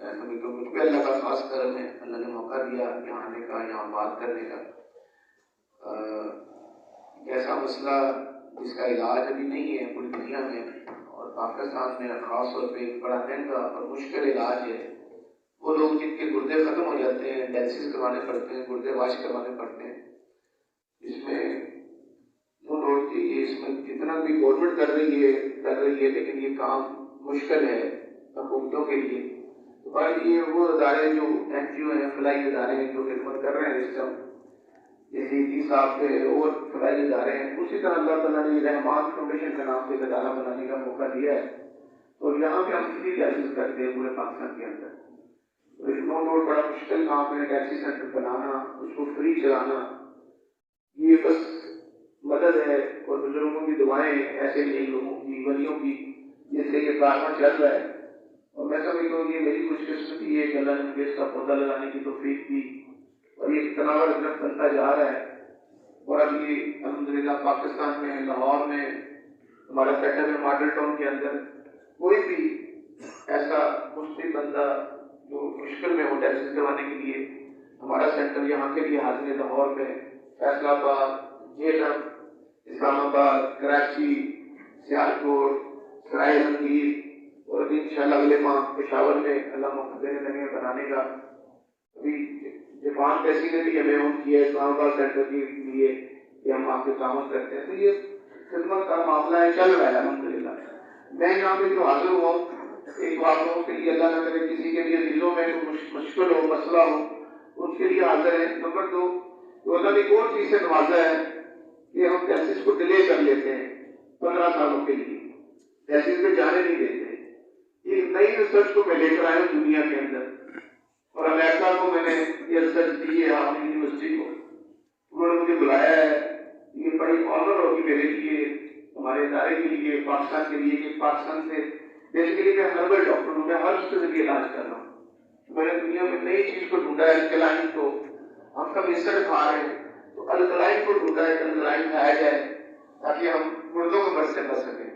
تو مجھ پہ اللہ کا خاص کرم ہے، اللہ نے موقع دیا یہاں آنے کا، یہاں بات کرنے کا۔ ایسا مسئلہ جس کا علاج ابھی نہیں ہے پوری دنیا میں اور پاکستان میں خاص طور پہ ایک بڑا مہنگا اور مشکل علاج ہے، وہ لوگ جن کے گردے ختم ہو جاتے ہیں، ڈائلسس کروانے پڑتے ہیں، گردے واش کروانے پڑتے ہیں۔ اس میں اس میں جتنا بھی گورنمنٹ کر رہی ہے لیکن یہ کام مشکل ہے حکومتوں کے لیے۔ اور یہ وہ ادارے جو این جی او ہیں، فلاحی ادارے ہیں جو خدمت کر رہے ہیں اس وقت، جیسے صاحب کے اور فلاحی ادارے ہیں، اسی طرح اللہ تعالیٰ نے رحمان فاؤنڈیشن کے نام سے ایک ادارہ بنانے کا موقع دیا ہے، اور یہاں پہ ہم فری ڈائلسس کرتے ہیں پورے پاکستان کے اندر۔ بڑا مشکل کام ہے ڈائلسس سینٹر بنانا، اس کو فری چلانا، یہ بس مدد ہے اور بزرگوں کی دعائیں ایسے نیک لوگوں کی، ولیوں کی، جس سے یہ کارواں چل رہا ہے۔ اور میں سمجھتا ہوں یہ میری خوش قسمتی ہے کہ اللہ نے مجھے اس کا پودا لگانے کی توفیق دی، اور یہ تناور درخت بنتا جا رہا ہے۔ اور اب یہ الحمدللہ پاکستان میں، لاہور میں، ہمارا سیٹل ہے ماڈل ٹاؤن کے اندر، کوئی بھی ایسا مسلم بندہ جو مشکل میں ہو ڈائلسس کروانے کے لیے، ہمارا سینٹر یہاں کے لیے حاضر ہے۔ لاہور میں، فیصل آباد، جیلم، اسلام آباد، کراچی، سیالکوٹ، سرائے رنگیر، اور انشاءاللہ اگلے ماہ پشاور میں اللہ مقدر لگے بنانے کا۔ ابھی جاپان پیسی نے بھی ہمیں آن کیا ہے اسلام آباد سینٹر کے لیے کہ ہم آپ کے تعاون کرتے ہیں، تو یہ خدمت کا معاملہ ہے، چل رہا ہے الحمدللہ۔ میں یہاں پہ جو حاضر ہوا ہوں، ایک آپ لوگوں کے لیے اللہ نہ کرے کسی کے لیے دلوں میں مشکل ہو، مسئلہ ہو، ان کے لیے حاضر ہے۔ نمبر 2، تو اللہ نے ایک اور چیز سے نوازا ہے کہ ہم ڈائلسس کو ڈیلے کر لیتے ہیں 15 سالوں کے لیے، ڈائلسس پہ جانے نہیں دیتے۔ یہ نئی ریسرچ کو میں لے کر آیا ہوں دنیا کے اندر، اور امریکہ کو میں نے یہ ریسرچ دی ہے، آپ یونیورسٹی کو، انہوں نے مجھے بلایا ہے۔ یہ بڑی آنر ہوگی میرے لیے، ہمارے ادارے کے لیے، پاکستان کے لیے، کہ پاکستان سے بیسیکلی میں ہربل ڈاکٹر ہوں، میں ہر کے ذریعے علاج کر رہا ہوں۔ میں نے دنیا میں نئی چیز کو ڈھونڈا ہے، الکلائن کو، ہم سب انسٹ کھا رہے ہیں، تو الکلائن کو ڈھونڈا ہے کہ الکلائن کھایا جائے تاکہ ہم مردوں کو بچ سے بچ سکیں۔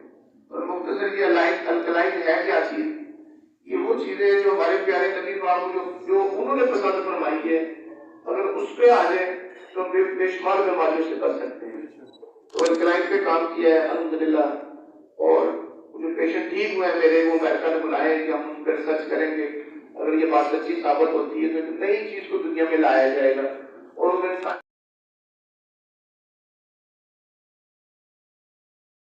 اور مختصر یہ الکلائن ہے کیا چیز؟ یہ وہ چیزیں جو ہمارے پیارے نبی پاک جو انہوں نے پسند فرمائی ہے، اگر اس پہ آ جائیں تو بے شمار بیماریوں سے بچ سکتے ہیں۔ تو الکلائن پہ کام کیا ہے الحمدللہ، اور جو پیشنٹ ٹھیک ہوئے ہیں میرے، وہ امریکہ نے بلائے کہ ہم اس پہ ریسرچ کریں گے، اگر یہ بات سچی ثابت ہوتی ہے تو ایک نئی چیز کو دنیا میں لایا جائے گا۔ اور